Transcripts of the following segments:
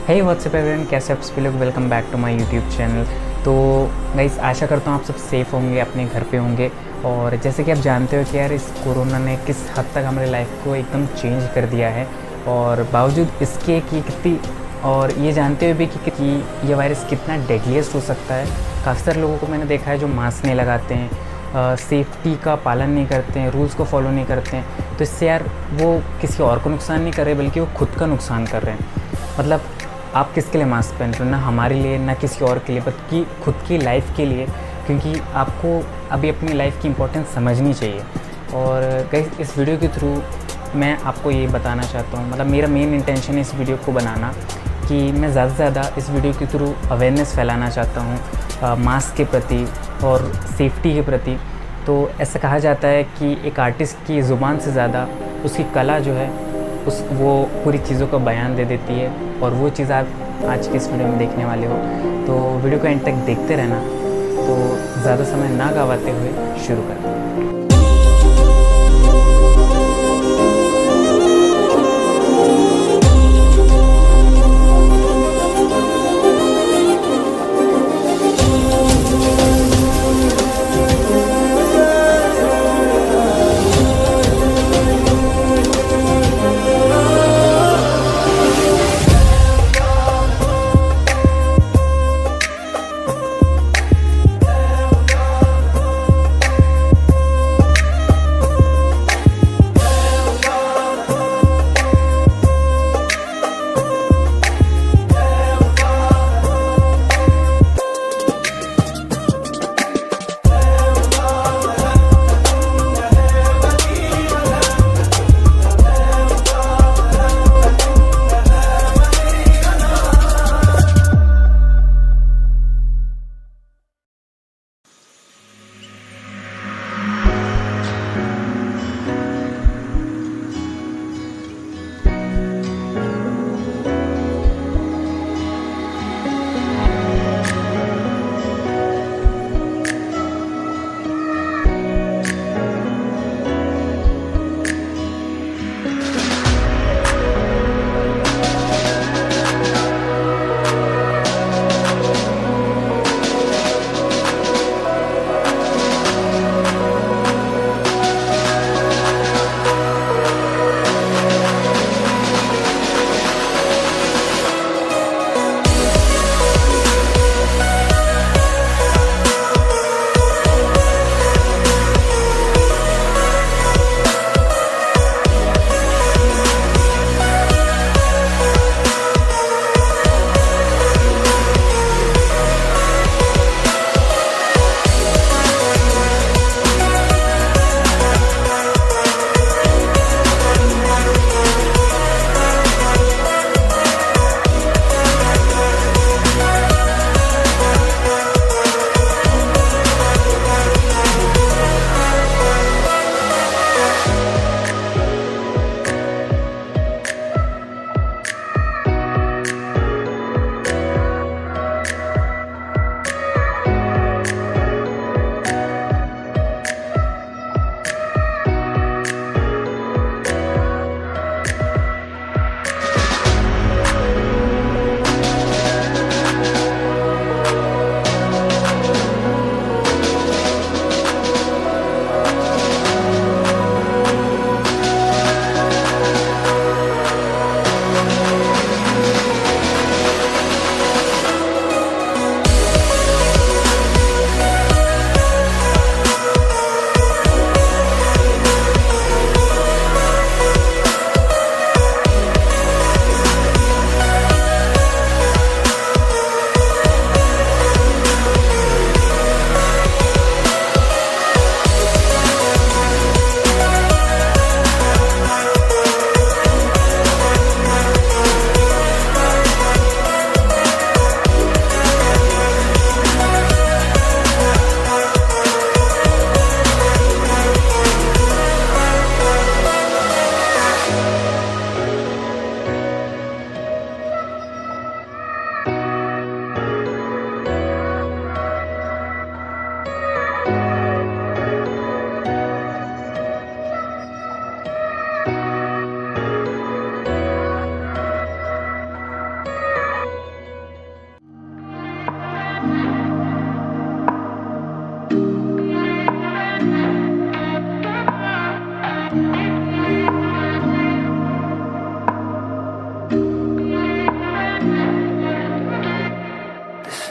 हे WhatsApp everyone, कैसे आप सभी लोग। Welcome back to my YouTube channel. तो गाइस, आशा करता हूँ आप सब सेफ़ होंगे, अपने घर पे होंगे। और जैसे कि आप जानते हो कि यार इस कोरोना ने किस हद तक हमारी लाइफ को एकदम चेंज कर दिया है। और बावजूद इसके कि कितनी और ये जानते हुए भी कि ये वायरस कितना डेडलीस्ट हो सकता है। काफ़ी सारे लोगों को मैंने देखा है जो मास्क नहीं लगाते हैं, सेफ्टी का पालन नहीं करते हैं, रूल्स को फॉलो नहीं करते हैं। तो इससे यार वो किसी और को नुकसान नहीं कर रहे बल्कि वो खुद का नुकसान कर रहे हैं। मतलब आप किसके लिए मास्क पहन रहे हो? ना हमारे लिए ना किसी और के लिए, बल्कि खुद की लाइफ के लिए, क्योंकि आपको अभी अपनी लाइफ की इम्पोर्टेंस समझनी चाहिए। और गाइस, इस वीडियो के थ्रू मैं आपको ये बताना चाहता हूँ, मतलब मेरा मेन इंटेंशन है इस वीडियो को बनाना कि मैं ज़्यादा से ज़्यादा इस वीडियो के थ्रू अवेयरनेस फैलाना चाहता हूँ मास्क के प्रति और सेफ्टी के प्रति। तो ऐसा कहा जाता है कि एक आर्टिस्ट की ज़ुबान से ज़्यादा उसकी कला जो है वो पूरी चीज़ों का बयान दे देती है। और वो चीज़ आप आज की इस वीडियो में देखने वाले हो। तो वीडियो को एंड तक देखते रहना। तो ज़्यादा समय ना गवाते हुए शुरू करते हैं।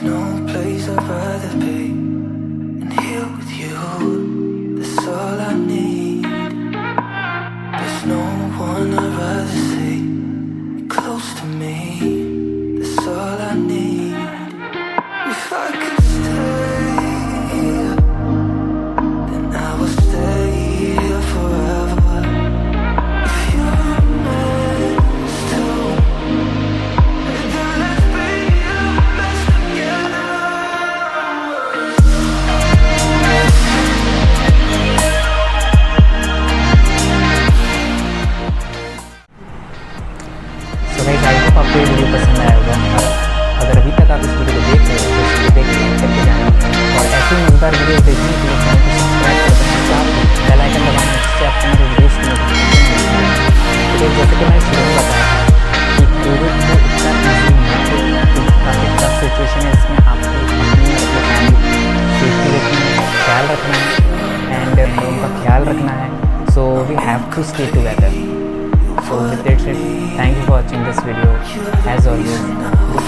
no place I'd rather be. And here with you, that's all I need. There's no one I'd rather see close to me. That's all I need. If I could stay, then I will stay here forever. If you're meant to, then let's be the best together. So guys, I hope आपको ये video पसंद आया होगा। और अगर अभी तक आप इस वीडियो को देख रहे हो तो इस वीडियो देख करके जाना। और ऐसे ही मज़ेदार वीडियो देखने के लिए चैनल को सब्सक्राइब कर देना, साथ ही बेल आइकन दबाना, जिससे आपको मेरे वीडियोज़ की नोटिफिकेशन मिलती है। तो जैसे कि मैं शुरू में बताया था कि कोविड को इतना ईजी नहीं है, कि काफ़ी टफ सिचुएशन है। इसमें आपको अपनी और अपनी फैमिली सेफ्टी रखनी है, ख्याल रखना है एंड उनका ख्याल रखना है। So we have to stay together. So with that said, thank you for watching this video. As always,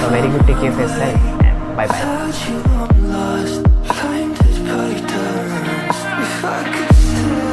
a very good take care of yourself and bye bye. Without you, I'm lost. Time just break turns. If I could stay.